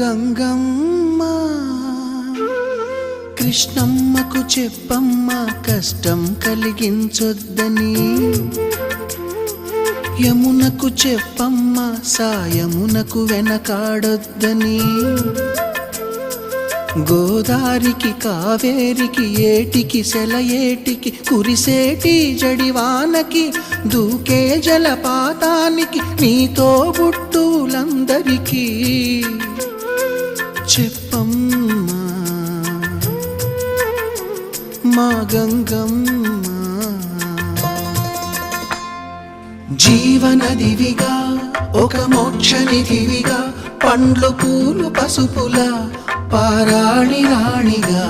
గంగమ్మ కృష్ణమ్మకు చెప్పమ్మ కష్టం కలిగించొద్దని, యమునకు చెప్పమ్మ సాయమునకు వెనకాడొద్దని, గోదారికి కావేరికి ఏటికి సెలయేటికి కురిసేటి జడివానకి దూకే జలపాతానికి నీతో బుట్టులందరికీ చెప్పమ్మా మా గంగమ్మ. జీవనదివిగా ఒక మోక్షనిధివిగా పండ్లు పూలు పసుపుల పారాణి రాణిగా